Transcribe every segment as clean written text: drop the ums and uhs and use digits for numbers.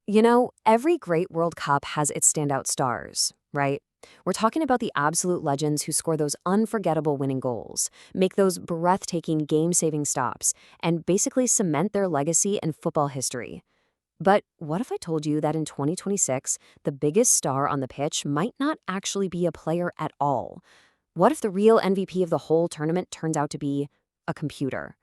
You know, every great World Cup has its standout stars, right? We're talking about the absolute legends who score those unforgettable winning goals, make those breathtaking game-saving stops, and basically cement their legacy in football history. But what if I told you that in 2026, the biggest star on the pitch might not actually be a player at all? What if the real MVP of the whole tournament turns out to be a computer?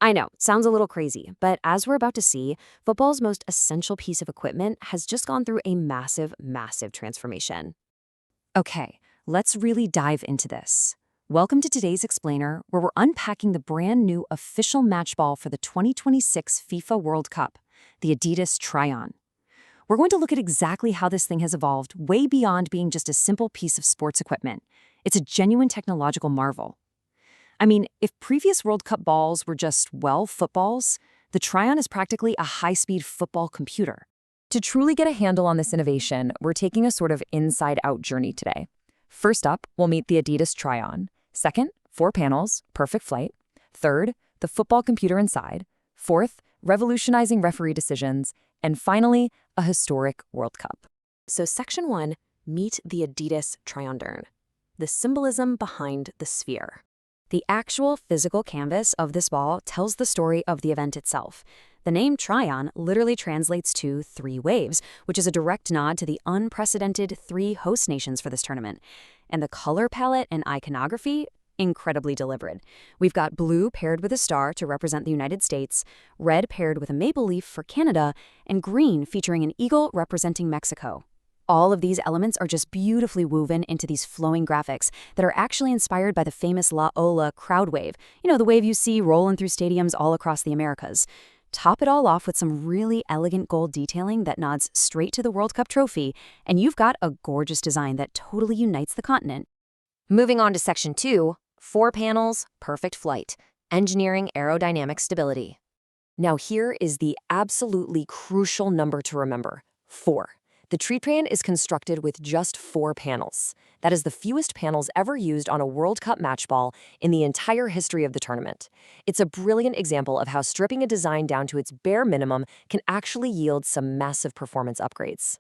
I know, sounds a little crazy, but as we're about to see, football's most essential piece of equipment has just gone through a massive transformation. Okay, let's really dive into this. Welcome to today's Explainer, where we're unpacking the brand new official match ball for the 2026 FIFA World Cup, the Adidas Trionda. We're going to look at exactly how this thing has evolved way beyond being just a simple piece of sports equipment. It's a genuine technological marvel. I mean, if previous World Cup balls were just, well, footballs, the Trion is practically a high-speed football computer. To truly get a handle on this innovation, we're taking a sort of inside-out journey today. First up, we'll meet the Adidas Trionda. Second, 4 panels, perfect flight. Third, the football computer inside. Fourth, revolutionizing referee decisions. And finally, a historic World Cup. So Section 1, meet the Adidas Trionda, the symbolism behind the sphere. The actual physical canvas of this ball tells the story of the event itself. The name Trion literally translates to 3 waves, which is a direct nod to the unprecedented 3 host nations for this tournament. And the color palette and iconography, incredibly deliberate. We've got blue paired with a star to represent the United States, red paired with a maple leaf for Canada, and green featuring an eagle representing Mexico. All of these elements are just beautifully woven into these flowing graphics that are actually inspired by the famous La Ola crowd wave, the wave you see rolling through stadiums all across the Americas. Top it all off with some really elegant gold detailing that nods straight to the World Cup trophy, and you've got a gorgeous design that totally unites the continent. Moving on to Section 2, 4 panels, perfect flight, engineering aerodynamic stability. Now here is the absolutely crucial number to remember, 4. The Triion is constructed with just 4 panels. That is the fewest panels ever used on a World Cup match ball in the entire history of the tournament. It's a brilliant example of how stripping a design down to its bare minimum can actually yield some massive performance upgrades.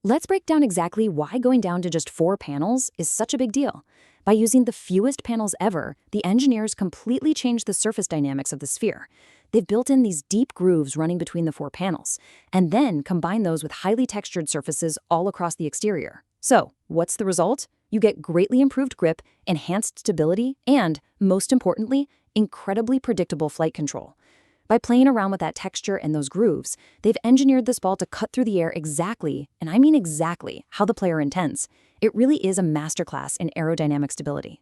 Let's break down exactly why going down to just 4 panels is such a big deal. By using the fewest panels ever, the engineers completely changed the surface dynamics of the sphere. They've built in these deep grooves running between the 4 panels, and then combine those with highly textured surfaces all across the exterior. So, what's the result? You get greatly improved grip, enhanced stability, and, most importantly, incredibly predictable flight control. By playing around with that texture and those grooves, they've engineered this ball to cut through the air exactly, and I mean exactly, how the player intends. It really is a masterclass in aerodynamic stability.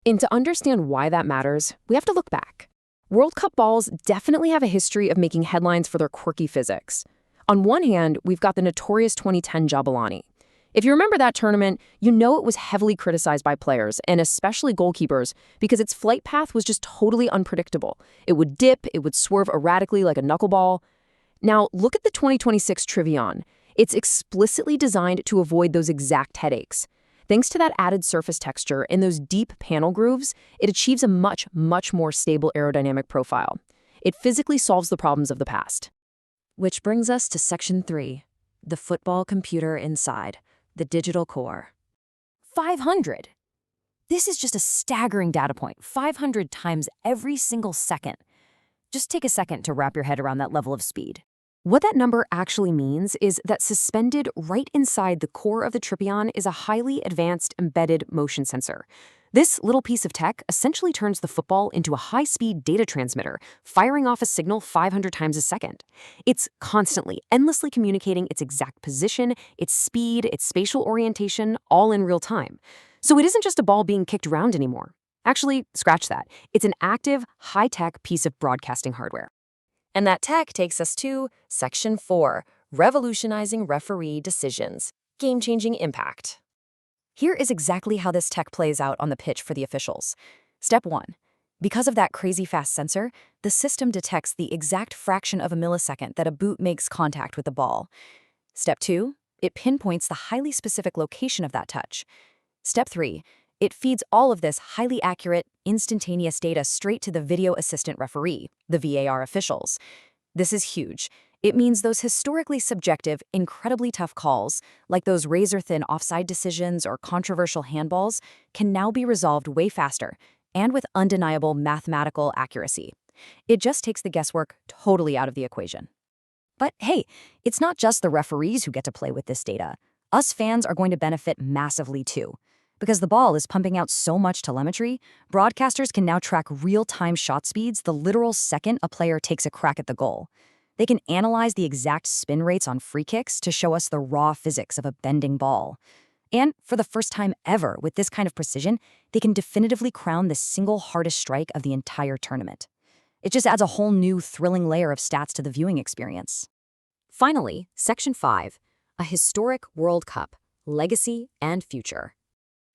And to understand why that matters, we have to look back. World Cup balls definitely have a history of making headlines for their quirky physics. On one hand, we've got the notorious 2010 Jabalani. If you remember that tournament, you know it was heavily criticized by players, and especially goalkeepers, because its flight path was just totally unpredictable. It would dip, it would swerve erratically like a knuckleball. Now, look at the 2026 Triion. It's explicitly designed to avoid those exact headaches. Thanks to that added surface texture and those deep panel grooves, it achieves a much more stable aerodynamic profile. It physically solves the problems of the past. Which brings us to Section 3, the football computer inside, the digital core. 500! This is just a staggering data point, 500 times every single second. Just take a second to wrap your head around that level of speed. What that number actually means is that suspended right inside the core of the Triion is a highly advanced embedded motion sensor. This little piece of tech essentially turns the football into a high-speed data transmitter, firing off a signal 500 times a second. It's constantly, endlessly communicating its exact position, its speed, its spatial orientation, all in real time. So it isn't just a ball being kicked around anymore. Actually, scratch that. It's an active, high-tech piece of broadcasting hardware. And that tech takes us to Section 4, revolutionizing referee decisions, game-changing impact. Here is exactly how this tech plays out on the pitch for the officials. Step 1. Because of that crazy fast sensor, the system detects the exact fraction of a millisecond that a boot makes contact with the ball. Step 2. It pinpoints the highly specific location of that touch. Step 3. It feeds all of this highly accurate, instantaneous data straight to the video assistant referee, the VAR officials. This is huge. It means those historically subjective, incredibly tough calls, like those razor-thin offside decisions or controversial handballs, can now be resolved way faster and with undeniable mathematical accuracy. It just takes the guesswork totally out of the equation. But hey, it's not just the referees who get to play with this data. Us fans are going to benefit massively too. Because the ball is pumping out so much telemetry, broadcasters can now track real-time shot speeds the literal second a player takes a crack at the goal. They can analyze the exact spin rates on free kicks to show us the raw physics of a bending ball. And for the first time ever, with this kind of precision, they can definitively crown the single hardest strike of the entire tournament. It just adds a whole new thrilling layer of stats to the viewing experience. Finally, Section 5, a historic World Cup, legacy and future.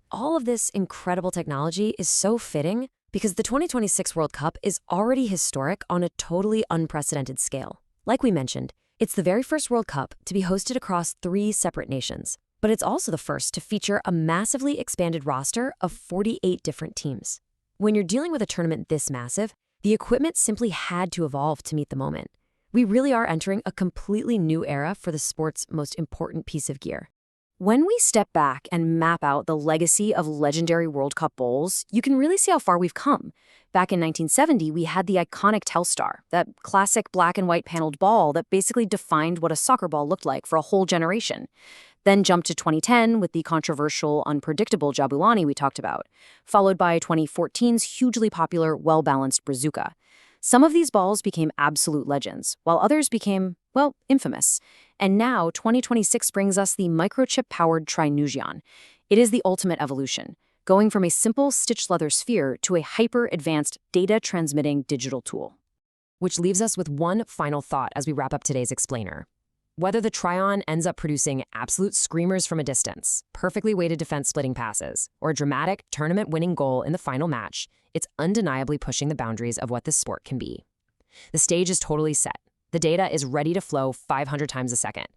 All of this incredible technology is so fitting because the 2026 World Cup is already historic on a totally unprecedented scale. Like we mentioned, it's the very first World Cup to be hosted across 3 separate nations, but it's also the first to feature a massively expanded roster of 48 different teams. When you're dealing with a tournament this massive, the equipment simply had to evolve to meet the moment. We really are entering a completely new era for the sport's most important piece of gear. When we step back and map out the legacy of legendary World Cup bowls, you can really see how far we've come. Back in 1970, we had the iconic Telstar, that classic black and white paneled ball that basically defined what a soccer ball looked like for a whole generation. Then jumped to 2010 with the controversial, unpredictable Jabulani we talked about, followed by 2014's hugely popular, well-balanced Brazuca. Some of these balls became absolute legends, while others became, well, infamous. And now, 2026 brings us the microchip-powered Triion. It is the ultimate evolution, going from a simple stitched leather sphere to a hyper-advanced data-transmitting digital tool. Which leaves us with one final thought as we wrap up today's explainer. Whether the Triion ends up producing absolute screamers from a distance, perfectly weighted defense-splitting passes, or a dramatic tournament-winning goal in the final match, it's undeniably pushing the boundaries of what this sport can be. The stage is totally set. The data is ready to flow 500 times a second.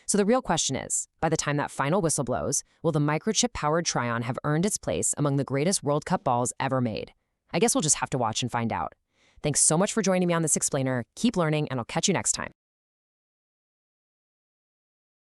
So the real question is, by the time that final whistle blows, will the microchip-powered Triion have earned its place among the greatest World Cup balls ever made? I guess we'll just have to watch and find out. Thanks so much for joining me on this explainer. Keep learning, and I'll catch you next time.